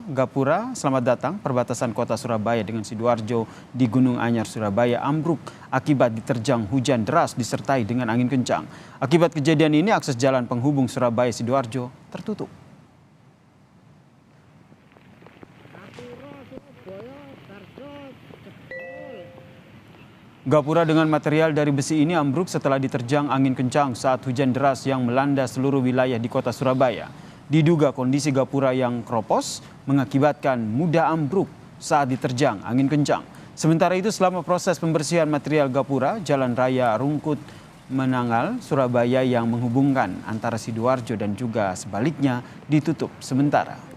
Gapura, selamat datang. Perbatasan kota Surabaya dengan Sidoarjo di Gunung Anyar, Surabaya ambruk akibat diterjang hujan deras disertai dengan angin kencang. Akibat kejadian ini, akses jalan penghubung Surabaya-Sidoarjo tertutup. Gapura dengan material dari besi ini ambruk setelah diterjang angin kencang saat hujan deras yang melanda seluruh wilayah di kota Surabaya. Diduga kondisi gapura yang keropos mengakibatkan mudah ambruk saat diterjang angin kencang. Sementara itu, selama proses pembersihan material gapura, Jalan Raya Rungkut Menangal, Surabaya yang menghubungkan antara Sidoarjo dan juga sebaliknya ditutup sementara.